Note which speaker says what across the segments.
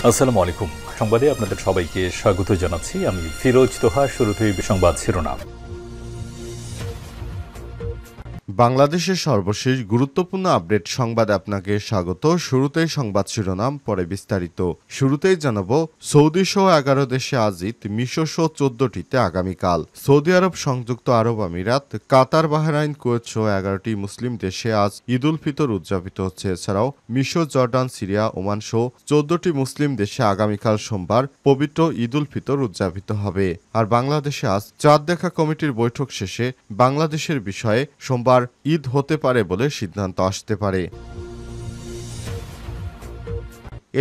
Speaker 1: আসসালামু আলাইকুম। সংবাদে আপনাদের সবাইকে স্বাগত জানাচ্ছি। আমি ফিরোজ তোহা। শুরুতেই সংবাদ শিরোনাম।
Speaker 2: বাংলাদেশের সর্বশেষ গুরুত্বপূর্ণ আপডেট সংবাদে আপনাকে স্বাগত। শুরুতেই সংবাদ শিরোনাম, পরে বিস্তারিত। শুরুতেই জানাবো, সৌদি সহ 11 দেশে আজ ঈদ, মিশর সহ 14টিতে আগামীকাল। সৌদি আরব, সংযুক্ত আরব আমিরাত, কাতার, বাহরাইন, কুয়েত সহ 11টি মুসলিম দেশে আজ ঈদ উল ফিতর উদযাপিত হচ্ছে। এছাড়াও মিশর, জর্ডান, সিরিয়া, ওমান সহ 14টি মুসলিম দেশে আগামীকাল সোমবার পবিত্র ঈদ উল ফিতর উদযাপিত হবে। আর বাংলাদেশে আজ চাঁদ দেখা কমিটির বৈঠক শেষে বাংলাদেশের বিষয়ে সোমবার ঈদ হতে পারে বলে সিদ্ধান্ত আসতে পারে।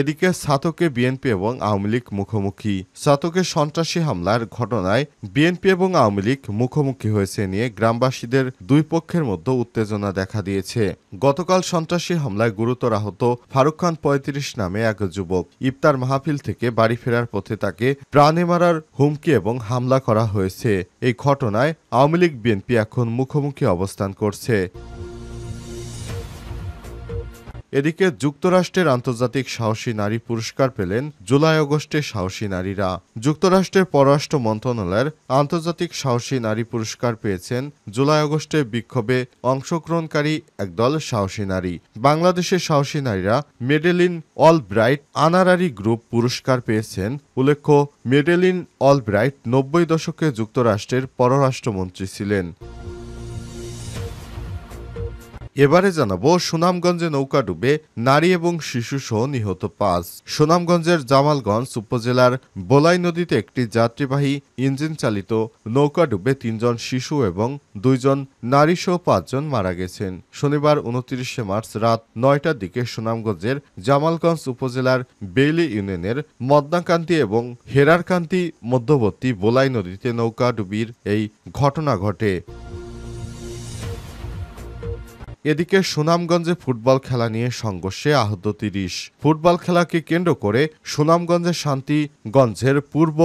Speaker 2: এদিকে ছাতকে বিএনপি এবং আওয়ামী লীগ মুখোমুখি। ছাতকে সন্ত্রাসী হামলার ঘটনায় বিএনপি এবং আওয়ামী লীগ মুখোমুখি হয়েছে নিয়ে গ্রামবাসীদের দুই পক্ষের মধ্যে উত্তেজনা দেখা দিয়েছে। গতকাল সন্ত্রাসী হামলায় গুরুতর আহত ফারুক খান ৩৫ নামে এক যুবক। ইফতার মাহফিল থেকে বাড়ি ফেরার পথে তাকে প্রাণে মারার হুমকি এবং হামলা করা হয়েছে। এই ঘটনায় আওয়ামী লীগ বিএনপি এখন মুখোমুখি অবস্থান করছে। এদিকে যুক্তরাষ্ট্রের আন্তর্জাতিক সাহসী নারী পুরস্কার পেলেন জুলাই আগস্টে সাহসী নারীরা। যুক্তরাষ্ট্রের পররাষ্ট্র মন্ত্রণালয়ের আন্তর্জাতিক সাহসী নারী পুরস্কার পেয়েছেন জুলাই আগস্টে বিক্ষোভে অংশগ্রহণকারী একদল সাহসী নারী। বাংলাদেশের সাহসী নারীরা মেডেলিন অলব্রাইট অনারারি গ্রুপ পুরস্কার পেয়েছেন। উল্লেখ্য, মেডেলিন অলব্রাইট 90 দশকে যুক্তরাষ্ট্রের পররাষ্ট্রমন্ত্রী ছিলেন। এবারে জানাবো, সুনামগঞ্জে নৌকা ডুবে নারী এবং শিশু সহ নিহত 5। সুনামগঞ্জের জামালগঞ্জ উপজেলার বোলাই নদীতে একটি যাত্রীবাহী ইঞ্জিন চালিত নৌকা ডুবে 3 জন শিশু এবং 2 জন নারী সহ 5 জন মারা গেছেন। শনিবার 29 মার্চ রাত 9টার দিকে সুনামগঞ্জের জামালগঞ্জ উপজেলার বেইলি ইউনিয়নের মদনাকান্তি এবং হেরারকান্তি মধ্যবর্তী বোলাই নদীতে নৌকা ডুবির এই ঘটনা ঘটে। এদিকে সুনামগঞ্জে ফুটবল খেলা নিয়ে সংঘর্ষে আহত 30। ফুটবল খেলাকে কেন্দ্র করে সুনামগঞ্জের শান্তিগঞ্জের পূর্ব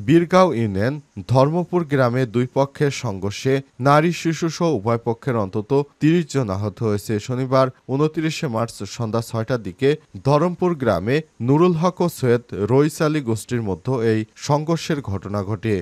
Speaker 2: বীরগাঁও ইউনিয়ন ধর্মপুর গ্রামে দুই পক্ষের সংঘর্ষে নারী শিশু সহ উভয় পক্ষের অন্তত 30 জন আহত হয়েছে। শনিবার 29 মার্চ সন্ধ্যা 6টার দিকে ধরমপুর গ্রামে নুরুল হক ও সৈয়দ রইস আলী গোষ্ঠীর মধ্যে এই সংঘর্ষের ঘটনা ঘটে।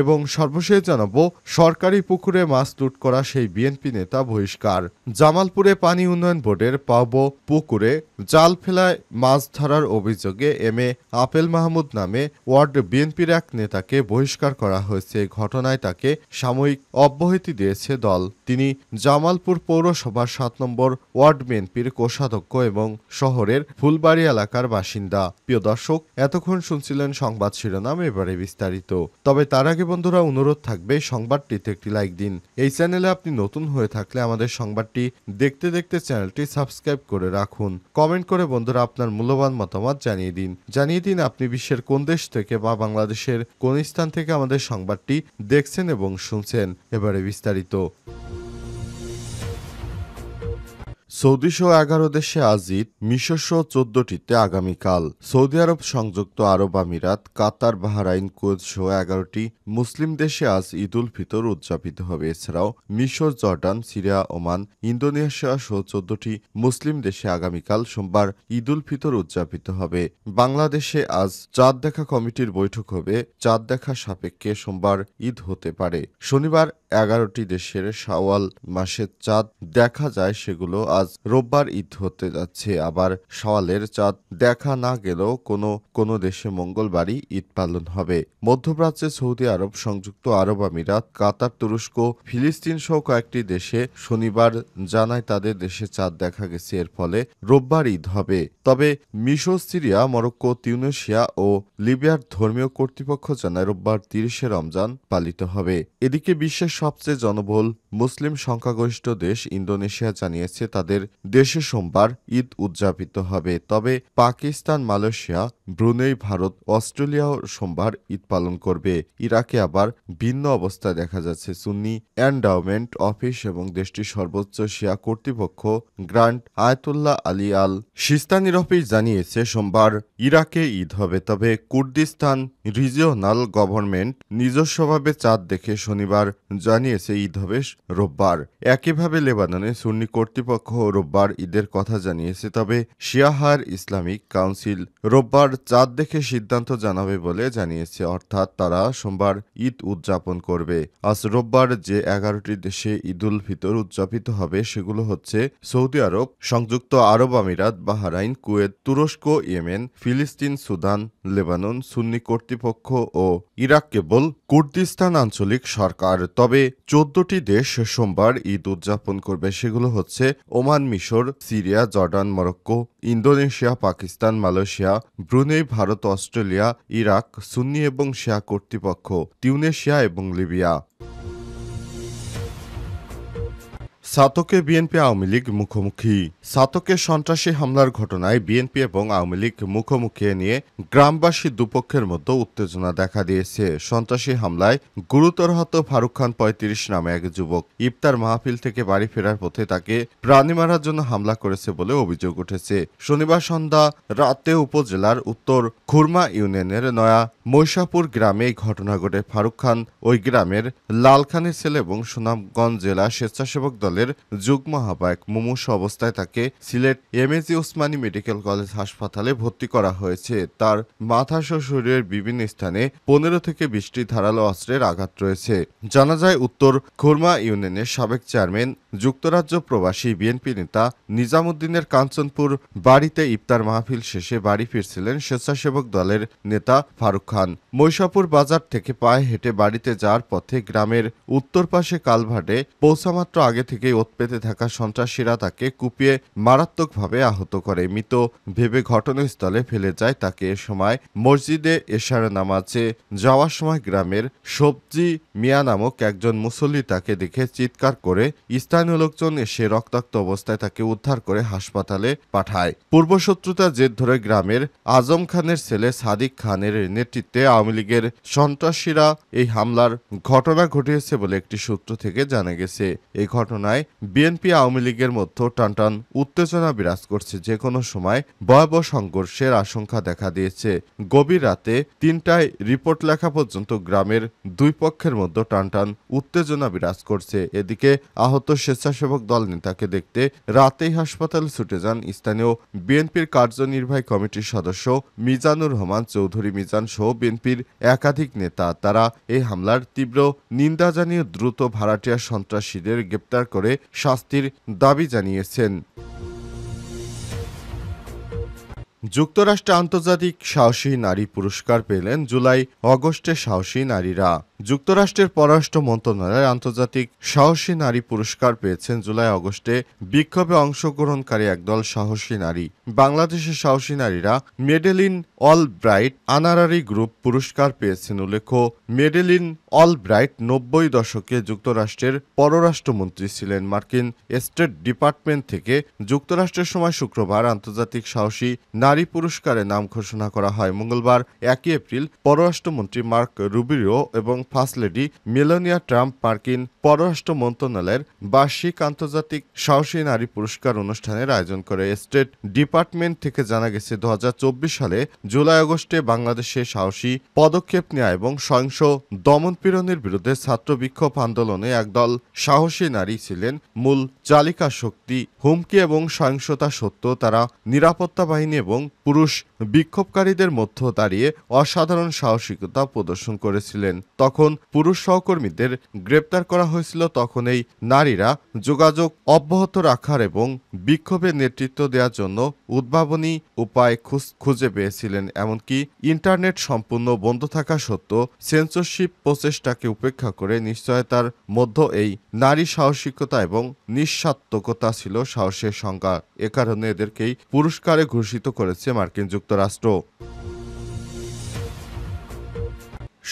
Speaker 2: এবং সর্বশেষ জানাবো, সরকারি পুকুরে মাছ লুট করা সেই বিএনপি নেতা বহিষ্কার। জামালপুরে পানি উন্নয়ন বোর্ডের পাবো পুকুরে জাল ফেলায় মাছ ধরার অভিযোগে এম.এ. আপেল মাহমুদ নামে ওয়ার্ড বিএনপির এক নেতাকে বহিষ্কার করা হয়েছে। ঘটনায় তাকে সাময়িক অব্যাহতি দিয়েছে দল। তিনি জামালপুর পৌরসভার 7 নম্বর ওয়ার্ড বিএনপির কোষাধ্যক্ষ এবং শহরের ফুলবাড়ি এলাকার বাসিন্দা। প্রিয় দর্শক, এতক্ষণ শুনছিলেন সংবাদ শিরোনাম, এবারে বিস্তারিত। তবে তার আগে বন্ধুরা, অনুরোধ থাকবে সংবাদটিতে একটি লাইক দিন। এই চ্যানেলে আপনি নতুন হয়ে থাকলে আমাদের সংবাদটি দেখতে দেখতে চ্যানেলটি সাবস্ক্রাইব করে রাখুন। কমেন্ট করে বন্ধুরা আপনার মূল্যবান মতামত জানিয়ে দিন আপনি বিশ্বের কোন দেশ থেকে বা বাংলাদেশের কোন স্থান থেকে আমাদের সংবাদটি দেখছেন এবং শুনছেন। এবারে বিস্তারিত। সৌদি সহ 11 দেশে আজ ঈদ, মিশর সহ 14টিতে আগামীকাল। সৌদি আরব, সংযুক্ত আরব আমিরাত, কাতার, বাহরাইন, কুয়েত সহ 11টি মুসলিম দেশে আজ ঈদ উল ফিতর উদযাপিত হবে। এছাড়াও মিশর, জর্ডান, সিরিয়া, ওমান, ইন্দোনেশিয়া সহ 14টি মুসলিম দেশে আগামীকাল সোমবার ঈদ উল ফিতর উদযাপিত হবে। বাংলাদেশে আজ চাঁদ দেখা কমিটির বৈঠক হবে। চাঁদ দেখা সাপেক্ষে সোমবার ঈদ হতে পারে। শনিবার 11টি দেশের শাওয়াল মাসের চাঁদ দেখা যায়, সেগুলো আজ রোববার ঈদ হতে যাচ্ছে। আবার শাওয়ালের চাঁদ দেখা না গেলেও কোনো দেশে মঙ্গলবারই ঈদ পালন হবে। মধ্যপ্রাচ্যে সৌদি আরব, সংযুক্ত আরব আমিরাত, কাতার, তুরস্ক, ফিলিস্তিন সহ কয়েকটি দেশে শনিবার জানায় তাদের দেশে চাঁদ দেখা গেছে। এর ফলে রোববার ঈদ হবে। তবে মিশর, সিরিয়া, মরক্কো, তিউনিসিয়া ও লিবিয়ার ধর্মীয় কর্তৃপক্ষ জানায় রোববার 30শে রমজান পালিত হবে। এদিকে বিশ্বের সবচেয়ে জনবহুল মুসলিম সংখ্যাগরিষ্ঠ দেশ ইন্দোনেশিয়া জানিয়েছে তাদের দেশে সোমবার ঈদ উদযাপিত হবে। তবে পাকিস্তান, মালয়েশিয়া, ব্রুনেই, ভারত, অস্ট্রেলিয়াও সোমবার ঈদ পালন করবে। ইরাকে আবার ভিন্ন অবস্থা দেখা যাচ্ছে। সুন্নি এন্ডাওমেন্ট অফিস এবং দেশটির সর্বোচ্চ শিয়া কর্তৃপক্ষ গ্র্যান্ড আয়াতুল্লাহ আলী আল সিস্তানির অফিস জানিয়েছে সোমবার ইরাকে ঈদ হবে। তবে কুর্দিস্তান রিজিওনাল গভর্নমেন্ট নিজস্বভাবে চাঁদ দেখে শনিবার জানিয়েছে ঈদ হবে রোববার। একইভাবে লেবাননে সুন্নি কর্তৃপক্ষ রোববার ঈদের কথা জানিয়েছে, তবে শিয়াহার ইসলামিক কাউন্সিল রোববার চাঁদ দেখে সিদ্ধান্ত জানাবে বলে জানিয়েছে, অর্থাৎ তারা সোমবার ঈদ উদযাপন করবে। আজ রোববার যে 11টি দেশে ঈদুল ফিতর উদযাপিত হবে সেগুলো হচ্ছে সৌদি আরব, সংযুক্ত আরব আমিরাত, বাহরাইন, কুয়েত, তুরস্ক, ইয়েমেন, ফিলিস্তিন, সুদান, লেবানন, সুন্নি কর্তৃপক্ষ ও ইরাক। কেবল কুর্দিস্তান আঞ্চলিক সরকার। তবে 14টি দেশ সোমবার ঈদ উদযাপন করবে, সেগুলো হচ্ছে ওমান, মিশর, Syria, Jordan, Morocco, Indonesia, Pakistan, Malaysia, Brunei, Bharat, Australia, Iraq, সুন্নি এবং শিয়া কর্তৃপক্ষ, তিউনেশিয়া এবং লিবিয়া। সাতকে বিএনপি আওয়ামী লীগ মুখোমুখি। সাতকে সন্ত্রাসী হামলার ঘটনায় বিএনপি এবং আওয়ামী লীগ মুখোমুখি নিয়ে গ্রামবাসী দুপক্ষের মধ্যে উত্তেজনা দেখা দিয়েছে। সন্ত্রাসী হামলায় গুরুতর আহত ফারুক খান 35 নামে এক যুবক ইফতার মাহফিল থেকে বাড়ি ফেরার পথে তাকে প্রাণী মারার জন্য হামলা করেছে বলে অভিযোগ উঠেছে। শনিবার সন্ধ্যা রাতে উপজেলার উত্তর খুরমা ইউনিয়নের নয়া মৈশাপুর গ্রামে এই ঘটনা ঘটে। ফারুক খান ওই গ্রামের লালখানের ছেলে এবং সুনামগঞ্জ জেলা স্বেচ্ছাসেবক দলের যুগ্ম আহ্বায়ক। মুমূর্ষু অবস্থায় তাকে Sylhet MAG Osmani medical college হাসপাতালে ভর্তি করা হয়েছে। তার মাথাসহ শরীরের বিভিন্ন স্থানে 15 থেকে 20টি ধারালো অস্ত্রের আঘাত রয়েছে। জানা যায় উত্তর খুরমা ইউনিয়নের সাবেক চেয়ারম্যান, যুক্তরাজ্য প্রবাসী বিএনপি নেতা নিজামুদ্দিনের কাঞ্চনপুর বাড়িতে ইফতার মাহফিল শেষে বাড়ি ফিরছিলেন স্বেচ্ছাসেবক দলের নেতা ফারুক খান। মৈশাপুর বাজার থেকে পায়ে হেঁটে বাড়িতে যাওয়ার পথে গ্রামের উত্তর পাশে কালভার্টে পৌঁছামাত্র আগে থেকেই ওত পেতে থাকা সন্ত্রাসীরা তাকে কুপিয়ে মারাত্মকভাবে আহত করে। মৃত ভেবে ঘটনাস্থলে ফেলে যায় তাকে। এ সময় মসজিদে এশার নামাজে যাওয়ার সময় গ্রামের সবজি মিয়া নামক একজন মুসল্লি তাকে দেখে চিৎকার করে স্থানীয় লোকজন এসে রক্তাক্ত অবস্থায় তাকে উদ্ধার করে হাসপাতালে পাঠায়। পূর্বশত্রুতার জের ধরে গ্রামের আজম খানের ছেলে সাদিক খানের নেতৃত্বে আওয়ামী লীগের সন্ত্রাসীরা এই হামলার ঘটনা ঘটিয়েছে বলে একটি সূত্র থেকে জানা গেছে। এই ঘটনায় বিএনপি আওয়ামী লীগের মধ্যে টানটান উত্তেজনা বিরাজ করছে। যে কোনো সময় ভয়াবহ সংঘর্ষের আশঙ্কা দেখা দিয়েছে। গভীর রাতে 3টায় রিপোর্ট লেখা পর্যন্ত গ্রামের দুই পক্ষের মধ্যে টানটান উত্তেজনা বিরাজ করছে। এদিকে আহত স্বেচ্ছাসেবক দল নেতাকে দেখতে রাতেই হাসপাতালে ছুটে যান স্থানীয় বিএনপির কার্যনির্বাহী কমিটির সদস্য মিজানুর রহমান চৌধুরী মিজান সহ বিএনপির একাধিক নেতা। তারা এই হামলার তীব্র নিন্দা জানিয়ে দ্রুত ভাড়াটিয়া সন্ত্রাসীদের গ্রেপ্তার করে শাস্তির দাবি জানিয়েছেন। যুক্তরাষ্ট্রে আন্তর্জাতিক সাহসী নারী পুরস্কার পেলেন জুলাই অগস্টে সাহসী নারীরা। যুক্তরাষ্ট্রের পররাষ্ট্র মন্ত্রণালয়ের আন্তর্জাতিক সাহসী নারী পুরস্কার পেয়েছেন জুলাই অগস্টে বিক্ষোভে অংশগ্রহণকারী একদল সাহসী নারী। বাংলাদেশের সাহসী নারীরা মেডেলিন অলব্রাইট আনারারি গ্রুপ পুরস্কার পেয়েছেন। উল্লেখ্য, মেডেলিন অলব্রাইট 90 দশকে যুক্তরাষ্ট্রের পররাষ্ট্রমন্ত্রী ছিলেন। মার্কিন স্টেট ডিপার্টমেন্ট থেকে যুক্তরাষ্ট্রের সময় শুক্রবার আন্তর্জাতিক সাহসী নারী পুরস্কারের নাম ঘোষণা করা হয়। মঙ্গলবার 1 এপ্রিল পররাষ্ট্রমন্ত্রী মার্ক রুবিও এবং ফার্স্ট লেডি মেলানিয়া ট্রাম্প মার্কিন পররাষ্ট্র মন্ত্রণালয়ের বার্ষিক আন্তর্জাতিক সাহসী নারী পুরস্কার অনুষ্ঠানের আয়োজন করে। স্টেট ডিপার্টমেন্ট থেকে জানা গেছে 2024 সালে জুলাই আগস্টে বাংলাদেশে সাহসী পদক্ষেপ নেওয়া এবং সহিংস দমনপীড়নের বিরুদ্ধে ছাত্র বিক্ষোভ আন্দোলনে একদল সাহসী নারী ছিলেন মূল চালিকা শক্তি। হুমকি এবং সহিংসতা সত্ত্বেও তারা নিরাপত্তা বাহিনী এবং পুরুষ বিক্ষোভকারীদের মধ্যে দাঁড়িয়ে অসাধারণ সাহসিকতা প্রদর্শন করেছিলেন। তখন পুরুষ সহকর্মীদের গ্রেপ্তার করা হয়েছিল। তখন এই নারীরা যোগাযোগ অব্যাহত রাখার এবং বিক্ষোভের নেতৃত্ব দেওয়ার জন্য উদ্ভাবনী উপায় খুঁজে পেয়েছিলেন। এমনকি ইন্টারনেট সম্পূর্ণ বন্ধ থাকা সত্ত্বেও সেন্সরশিপ প্রচেষ্টাকে উপেক্ষা করে নিশ্চয়তার মধ্যে এই নারী সাহসিকতা এবং নিঃস্বার্থকতা ছিল সাহসের সংজ্ঞা। এ কারণে এদেরকেই পুরস্কারে ঘোষিত করেছে মার্কিন যুক্তরাষ্ট্র।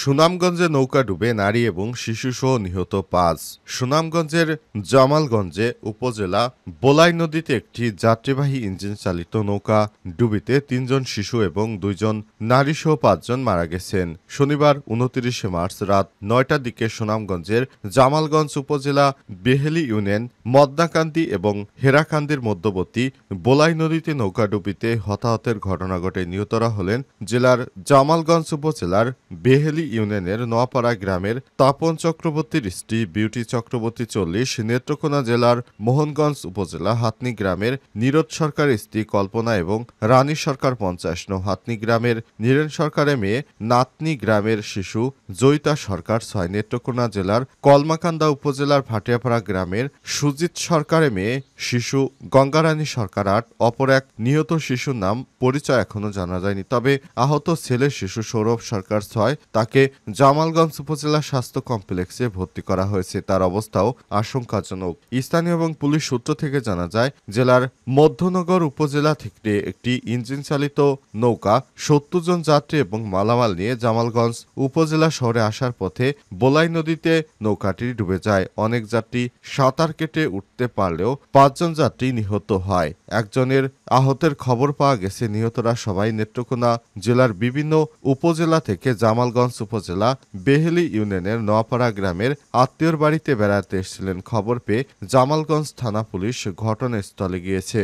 Speaker 2: সুনামগঞ্জে নৌকা ডুবে নারী এবং শিশুসহ নিহত ৫। সুনামগঞ্জের জামালগঞ্জে উপজেলা বোলাই নদীতে একটি যাত্রীবাহী ইঞ্জিন চালিত নৌকা ডুবিতে ৩ জন শিশু এবং ২ জন নারীসহ ৫ জন মারা গেছেন। শনিবার ২৯ মার্চ রাত ৯টার দিকে সুনামগঞ্জের জামালগঞ্জ উপজেলা বেহেলি ইউনিয়ন মদনাকান্দি এবং হেরাকান্দির মধ্যবর্তী বোলাই নদীতে নৌকা ডুবিতে হতাহতের ঘটনা ঘটে। নিহতরা হলেন জেলার জামালগঞ্জ উপজেলার বেহেলি ইউনিয়নের নোয়াপাড়া গ্রামের তাপন চক্রবর্তীর স্ত্রী বিউটি চক্রবর্তী ৪০, নেত্রকোনা জেলার মোহনগঞ্জ উপজেলা হাতনি গ্রামের নীরদ সরকারের স্ত্রী কল্পনা এবং রানী সরকার ৫০ নং হাতনি গ্রামের নীরেন সরকারের মেয়ে নাতনি গ্রামের শিশু জয়িতা সরকার ৬, নেত্রকোনা জেলার কলমাকান্দা উপজেলার ভাটিয়াপাড়া গ্রামের সুজিত সরকারের মেয়ে শিশু গঙ্গারানী সরকার ৮। অপর এক নিহত শিশুর নাম পরিচয় এখনো জানা যায়নি, তবে আহত ছেলে শিশু সৌরভ সরকার ৬, তাকে জামালগঞ্জ উপজেলা স্বাস্থ্য কমপ্লেক্সে ভর্তি করা হয়েছে। তার অবস্থাও আশঙ্কাজনক। স্থানীয় এবং পুলিশ সূত্র থেকে জানা যায়, জেলার মধ্যনগর উপজেলা থেকে একটি ইঞ্জিন চালিত নৌকা ৭০ জন যাত্রী এবং মালামাল নিয়ে জামালগঞ্জ উপজেলা শহরে আসার পথে বোলাই নদীতে নৌকাটি ডুবে যায়। অনেক যাত্রী সাঁতার কেটে উঠতে পারলেও ৫ জন যাত্রী নিহত হয়। একজনের আহতের খবর পাওয়া গেছে। নিহতরা সবাই নেত্রকোনা জেলার বিভিন্ন উপজেলা থেকে জামালগঞ্জ উপজেলা বেহেলি ইউনিয়নের নোয়াপাড়া গ্রামের আত্মীয়র বাড়িতে বেড়াতে এসেছিলেন। খবর পেয়ে জামালগঞ্জ থানা পুলিশ ঘটনাস্থলে গিয়েছে।